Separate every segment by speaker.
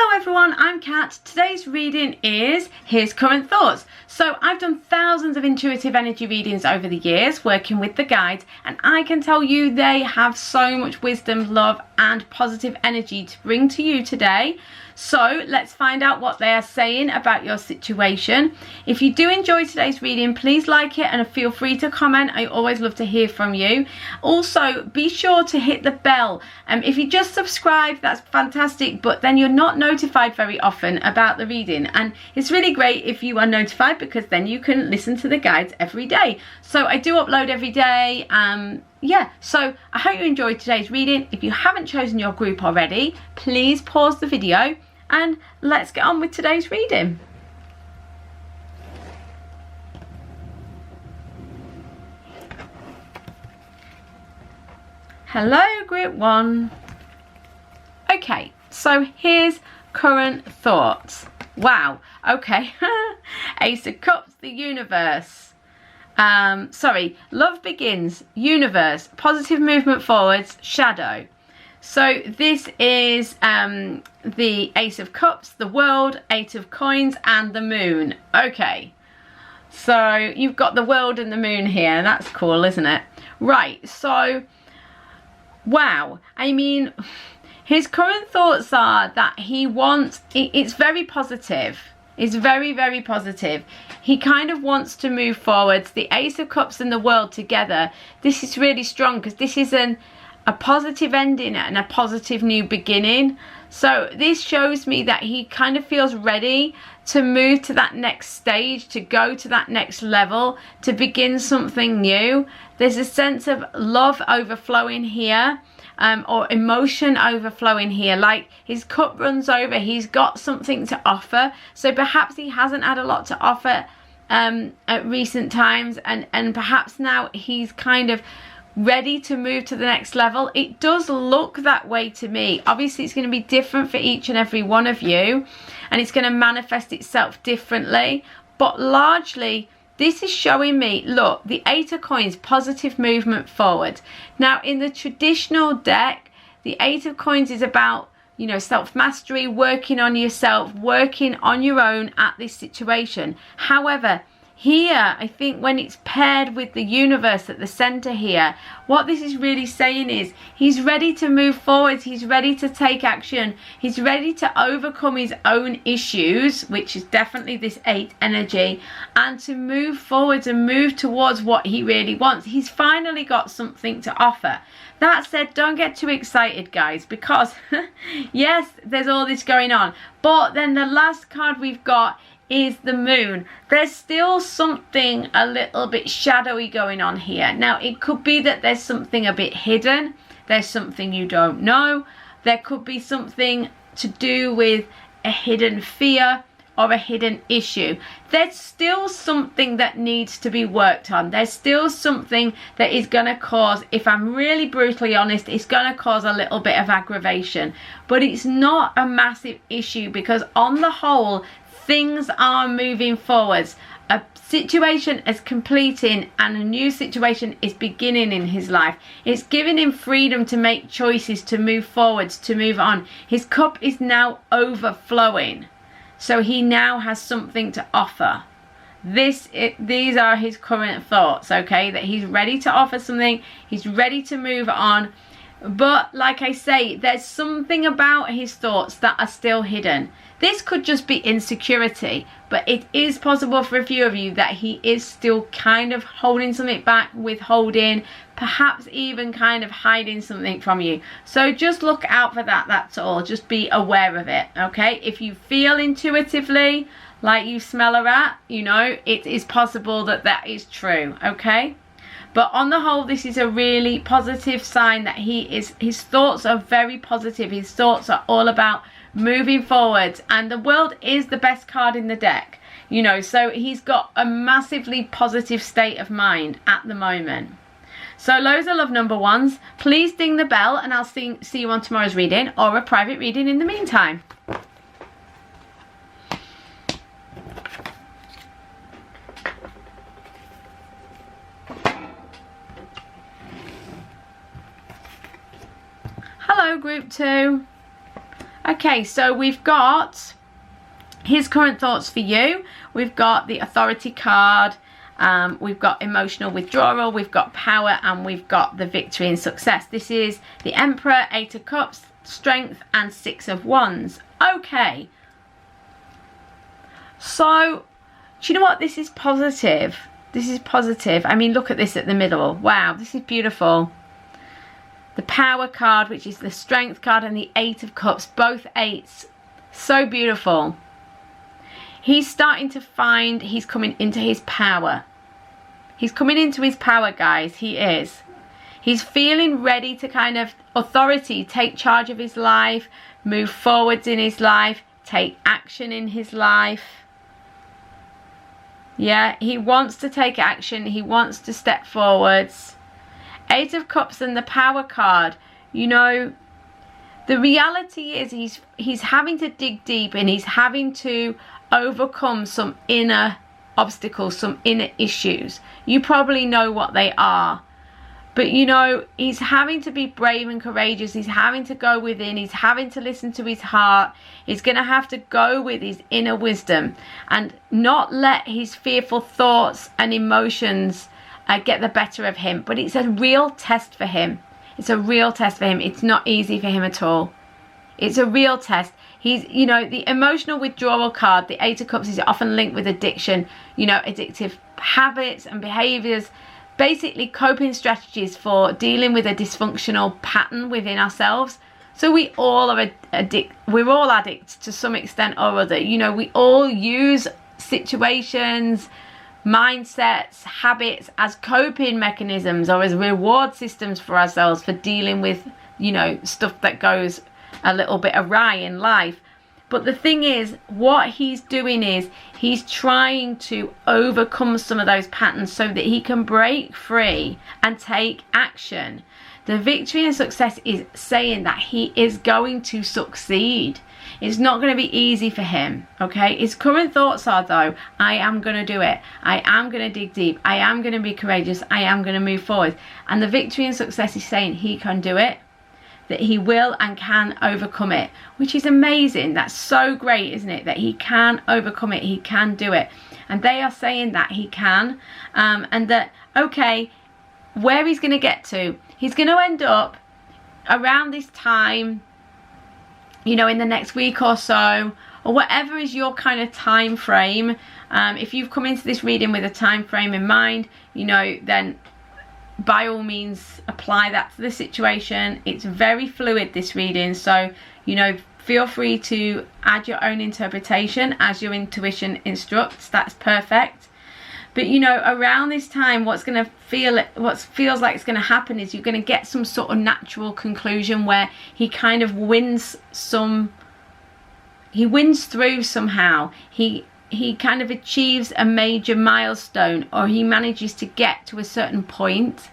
Speaker 1: Hello everyone, I'm Kat. Today's reading is His Current Thoughts. So I've done thousands of intuitive energy readings over the years working with the guides, and I can tell you they have so much wisdom, love and positive energy to bring to you today. So let's find out what they are saying about your situation. If you do enjoy today's reading, please like it and feel free to comment. I always love to hear from you. Also, be sure to hit the bell. If you just subscribe, that's fantastic, but then you're not notified very often about the reading. And it's really great if you are notified, because then you can listen to the guides every day. So I do upload every day. So I hope you enjoyed today's reading. If you haven't chosen your group already, please pause the video and let's get on with today's reading. Hello group 1. Okay, so here's current thoughts. Wow, okay. Ace of Cups, the universe. Love begins, universe, positive movement forwards, shadow. So this is the Ace of Cups, the world, 8 of coins and the moon. Okay, so you've got the world and the moon here. That's cool, isn't it? Right, so wow, I mean, his current thoughts are that he wants, it's very positive. It's very, very positive. He kind of wants to move forwards. The Ace of Cups and the world together, this is really strong because this is a positive ending and a positive new beginning. So this shows me that he kind of feels ready to move to that next stage, to go to that next level, to begin something new. There's a sense of love overflowing here. Or emotion overflowing here, like his cup runs over, he's got something to offer. So perhaps he hasn't had a lot to offer at recent times, and perhaps now he's kind of ready to move to the next level. It does look that way to me. Obviously it's going to be different for each and every one of you, and it's going to manifest itself differently, but largely this is showing me, look, the 8 of coins, positive movement forward. Now, in the traditional deck, the 8 of coins is about, you know, self-mastery, working on yourself, working on your own at this situation. However, here, I think when it's paired with the universe at the center here, what this is really saying is he's ready to move forward. He's ready to take action. He's ready to overcome his own issues, which is definitely this 8 energy, and to move forward and move towards what he really wants. He's finally got something to offer. That said, don't get too excited, guys, because yes, there's all this going on. But then the last card we've got is the moon. There's still something a little bit shadowy going on here. Now, it could be that there's something a bit hidden. There's something you don't know. There could be something to do with a hidden fear or a hidden issue. There's still something that needs to be worked on. There's still something that is going to cause, if I'm really brutally honest, it's going to cause a little bit of aggravation. But it's not a massive issue, because on the whole, things are moving forwards. A situation is completing and a new situation is beginning in his life. It's giving him freedom to make choices, to move forwards, to move on. His cup is now overflowing. So he now has something to offer. These are his current thoughts, okay? That he's ready to offer something. He's ready to move on. But like I say, there's something about his thoughts that are still hidden. This could just be insecurity, but it is possible for a few of you that he is still kind of holding something back, withholding, perhaps even kind of hiding something from you. So just look out for that, that's all. Just be aware of it, okay? If you feel intuitively like you smell a rat, you know, it is possible that that is true, okay? But on the whole, this is a really positive sign that his thoughts are very positive. His thoughts are all about moving forward, and the world is the best card in the deck, you know, so he's got a massively positive state of mind at the moment. So loads of love, number ones. Please ding the bell and I'll see you on tomorrow's reading, or a private reading in the meantime. Hello group 2. Okay, so we've got his current thoughts for you. We've got the Authority card. We've got emotional withdrawal. We've got power, and we've got the victory and success. This is the Emperor, 8 of Cups, Strength, and 6 of Wands. Okay. So, do you know what? This is positive. This is positive. I mean, look at this at the middle. Wow, this is beautiful. The Power card, which is the Strength card, and the 8 of Cups, both 8s. So beautiful. He's starting to find he's coming into his power. He's coming into his power, guys. He is. He's feeling ready to kind of authority, take charge of his life, move forwards in his life, take action in his life. Yeah, he wants to take action. He wants to step forwards. 8 of Cups and the Power card. You know, the reality is he's having to dig deep, and he's having to overcome some inner obstacles, some inner issues. You probably know what they are. But you know, he's having to be brave and courageous. He's having to go within. He's having to listen to his heart. He's going to have to go with his inner wisdom and not let his fearful thoughts and emotions get the better of him. But it's a real test for him. It's a real test for him. It's not easy for him at all. It's a real test. He's, you know, the emotional withdrawal card, the 8 of Cups, is often linked with addiction, you know, addictive habits and behaviors. Basically coping strategies for dealing with a dysfunctional pattern within ourselves. So we all are we're all addicts to some extent or other. You know, we all use situations, mindsets, habits as coping mechanisms or as reward systems for ourselves for dealing with, you know, stuff that goes a little bit awry in life. But the thing is, what he's doing is he's trying to overcome some of those patterns so that he can break free and take action. The victory and success is saying that he is going to succeed. It's not going to be easy for him, okay? His current thoughts are, though, I am going to do it. I am going to dig deep. I am going to be courageous. I am going to move forward. And the victory and success is saying he can do it, that he will and can overcome it, which is amazing. That's so great, isn't it? That he can overcome it, he can do it. And they are saying that he can, and that, okay, where he's going to get to, he's going to end up around this time, you know, in the next week or so, or whatever is your kind of time frame. If you've come into this reading with a time frame in mind, you know, then by all means apply that to the situation. It's very fluid, this reading, so you know, feel free to add your own interpretation as your intuition instructs. That's perfect. But you know, around this time, what feels like it's going to happen is you're going to get some sort of natural conclusion where he kind of wins through somehow. He kind of achieves a major milestone, or he manages to get to a certain point.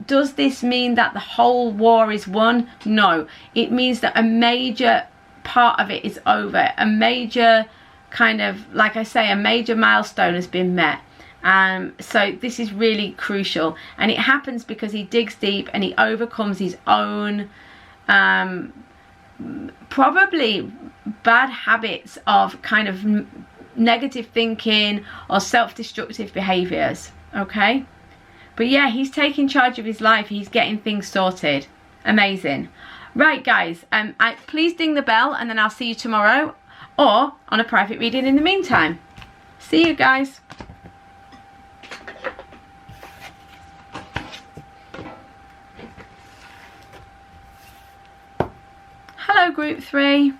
Speaker 1: Does this mean that the whole war is won? No. It means that a major part of it is over. A major kind of, like I say, a major milestone has been met. So this is really crucial. And it happens because he digs deep and he overcomes his own probably bad habits of kind of negative thinking or self-destructive behaviors, okay? But yeah, he's taking charge of his life. He's getting things sorted. Amazing. Right, guys, please ding the bell, and then I'll see you tomorrow or on a private reading in the meantime. See you guys. Hello, group 3.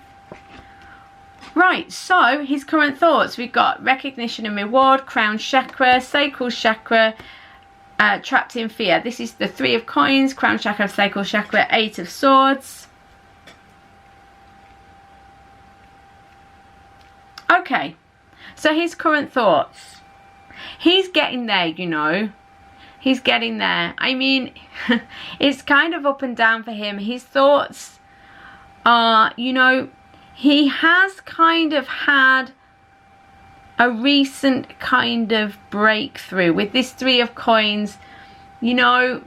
Speaker 1: Right, so his current thoughts. We've got recognition and reward, crown chakra, sacral chakra, trapped in fear. This is the 3 of coins, crown chakra, sacral chakra, 8 of swords. Okay, so his current thoughts. He's getting there, you know. He's getting there. I mean, it's kind of up and down for him. His thoughts are, you know, he has kind of had a recent kind of breakthrough with this 3 of coins. You know,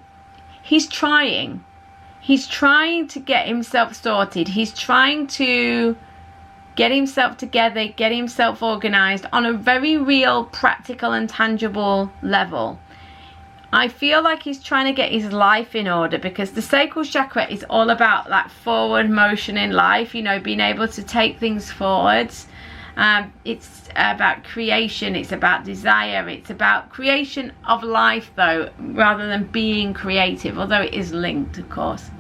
Speaker 1: he's trying. he's trying to get himself sorted. He's trying to get himself together, get himself organized on a very real, practical and tangible level. I feel like he's trying to get his life in order, because the sacral chakra is all about that forward motion in life, you know, being able to take things forwards. It's about creation, it's about desire, it's about creation of life though, rather than being creative, although it is linked, of course.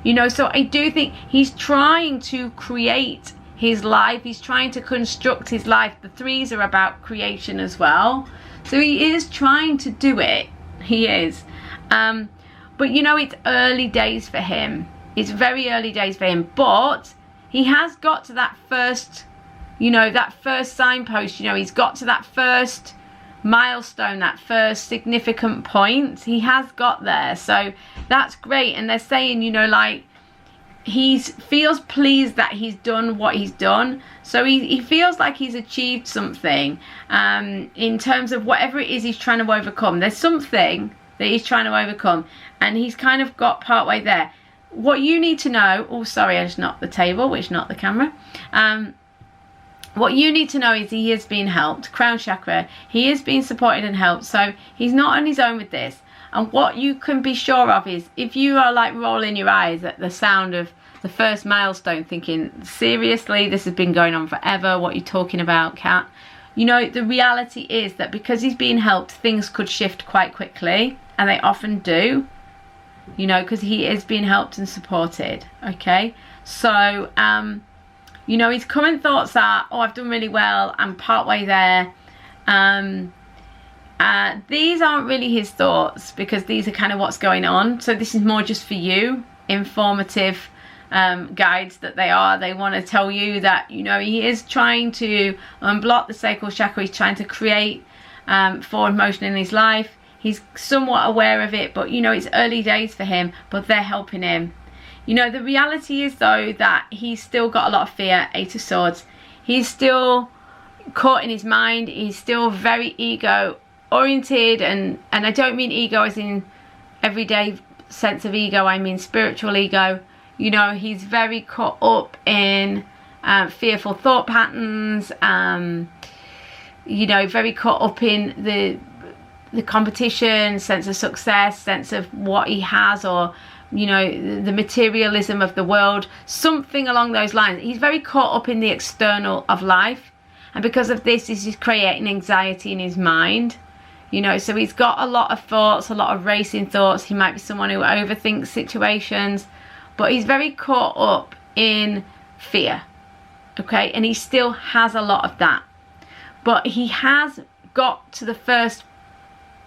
Speaker 1: You know, so I do think he's trying to create his life, he's trying to construct his life. The threes are about creation as well, so he is trying to do it. He is, but you know, it's early days for him. It's very early days for him, but he has got to that first, you know, that first signpost. You know, he's got to that first milestone, that first significant point. He has got there, so that's great. And they're saying, you know, like, he feels pleased that he's done what he's done, so he feels like he's achieved something in terms of whatever it is he's trying to overcome. There's something that he's trying to overcome, and he's kind of got part way there. What you need to know, oh sorry, I just knocked the table, which not the camera. What you need to know is he is being helped. Crown chakra, he is being supported and helped, so he's not on his own with this. And what you can be sure of is, if you are like rolling your eyes at the sound of the first milestone, thinking, seriously, this has been going on forever, what are you talking about, Kat? You know, the reality is that because he's being helped, things could shift quite quickly, and they often do, you know, because he is being helped and supported, okay? So, you know, his current thoughts are, oh, I've done really well, I'm partway there. These aren't really his thoughts, because these are kind of what's going on. So this is more just for you, informative guides that they are. They want to tell you that, you know, he is trying to unblock the sacral chakra. He's trying to create forward motion in his life. He's somewhat aware of it, but, you know, it's early days for him, but they're helping him. You know, the reality is, though, that he's still got a lot of fear. Eight of Swords. He's still caught in his mind. He's still very ego oriented, and I don't mean ego as in everyday sense of ego, I mean spiritual ego. You know, he's very caught up in fearful thought patterns, you know, very caught up in the competition, sense of success, sense of what he has, or, you know, the materialism of the world, something along those lines. He's very caught up in the external of life, and because of this, he's just creating anxiety in his mind. You know, so he's got a lot of thoughts, a lot of racing thoughts. He might be someone who overthinks situations, but he's very caught up in fear, okay? And he still has a lot of that. But he has got to the first,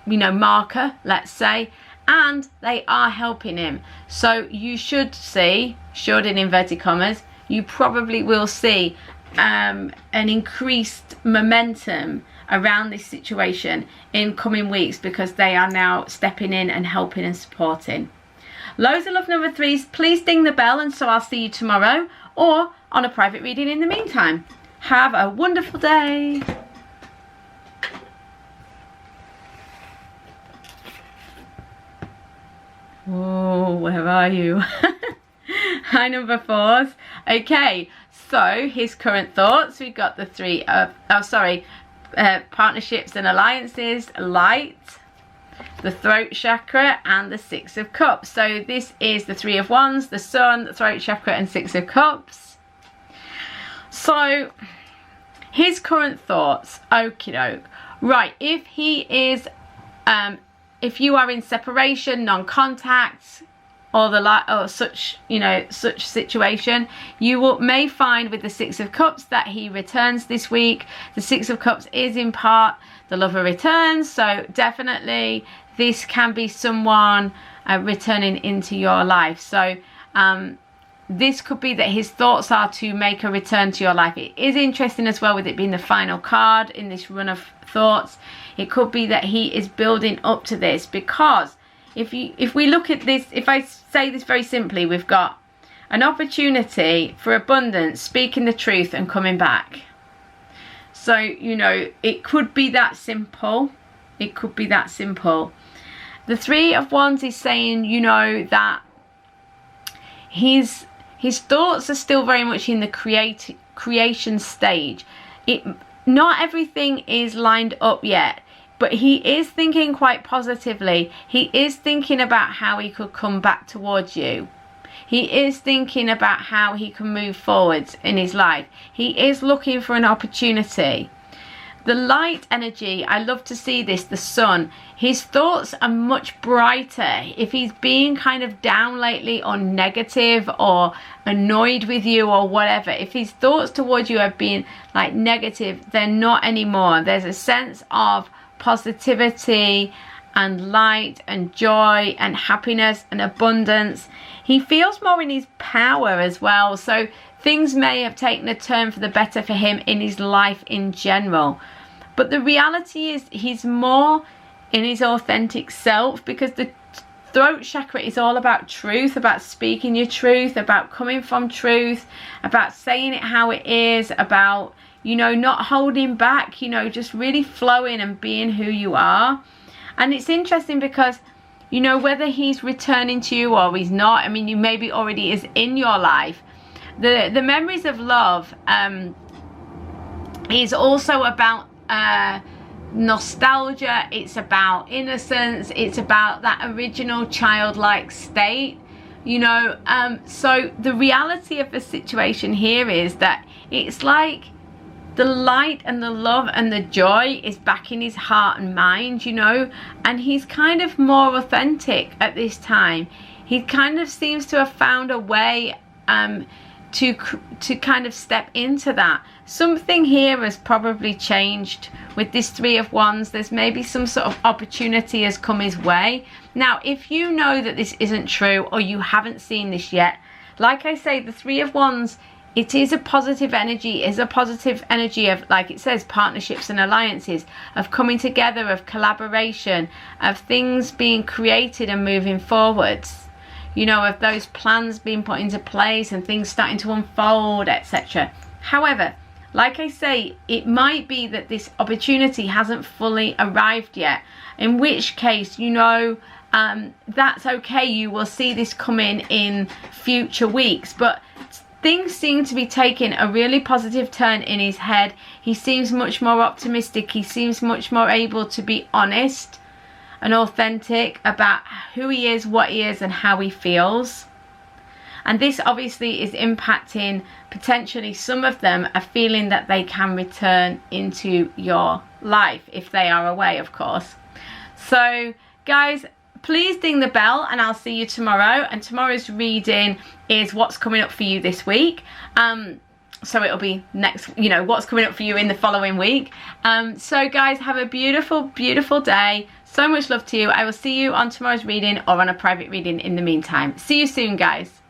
Speaker 1: you know, marker, let's say, and they are helping him. So you should see, should in inverted commas, you probably will see an increased momentum around this situation in coming weeks, because they are now stepping in and helping and supporting. Loads of love, number threes. Please ding the bell, and so I'll see you tomorrow or on a private reading in the meantime. Have a wonderful day. Oh, where are you? Hi, number fours. Okay, so his current thoughts. We've got the three of, partnerships and alliances, light, the throat chakra, and the Six of Cups. So this is the Three of Wands, the Sun, the throat chakra, and Six of Cups. So his current thoughts, okie doke. Right, if he is, if you are in separation, non-contact, or such, you know, such situation, you may find with the Six of Cups that he returns this week. The Six of Cups is in part the lover returns, so definitely this can be someone returning into your life. So this could be that his thoughts are to make a return to your life. It is interesting as well with it being the final card in this run of thoughts. It could be that he is building up to this, because if we look at this, if I say this very simply, we've got an opportunity for abundance, speaking the truth and coming back. So, you know, it could be that simple. It could be that simple. The Three of Wands is saying, you know, that his thoughts are still very much in the creation stage. Not everything is lined up yet, but he is thinking quite positively. He is thinking about how he could come back towards you. He is thinking about how he can move forwards in his life. He is looking for an opportunity. The light energy, I love to see this, the sun. His thoughts are much brighter. If he's being kind of down lately or negative or annoyed with you or whatever, if his thoughts towards you have been like negative, they're not anymore. There's a sense of positivity and light and joy and happiness and abundance. He feels more in his power as well. So things may have taken a turn for the better for him in his life in general. But the reality is he's more in his authentic self, because the throat chakra is all about truth, about speaking your truth, about coming from truth, about saying it how it is, about, you know, not holding back, you know, just really flowing and being who you are. And it's interesting because, you know, whether he's returning to you or he's not, I mean, you maybe already is in your life. The memories of love is also about nostalgia. It's about innocence. It's about that original childlike state, you know. So the reality of the situation here is that it's like the light and the love and the joy is back in his heart and mind, you know, and he's kind of more authentic at this time. He kind of seems to have found a way to kind of step into that. Something here has probably changed with this Three of Wands. There's maybe some sort of opportunity has come his way. Now, if you know that this isn't true or you haven't seen this yet, like I say, the Three of Wands, it is a positive energy. It is a positive energy of, like it says, partnerships and alliances, of coming together, of collaboration, of things being created and moving forwards. You know, of those plans being put into place and things starting to unfold, etc. However, like I say, it might be that this opportunity hasn't fully arrived yet, in which case, you know, that's okay. You will see this coming in future weeks, but things seem to be taking a really positive turn in his head. He seems much more optimistic. He seems much more able to be honest and authentic about who he is, what he is, and how he feels. And this obviously is impacting, potentially some of them are feeling that they can return into your life if they are away, of course. So guys, please ding the bell and I'll see you tomorrow. And tomorrow's reading is what's coming up for you this week. So it'll be next, you know, what's coming up for you in the following week. So guys, have a beautiful, beautiful day. So much love to you. I will see you on tomorrow's reading or on a private reading in the meantime. See you soon, guys.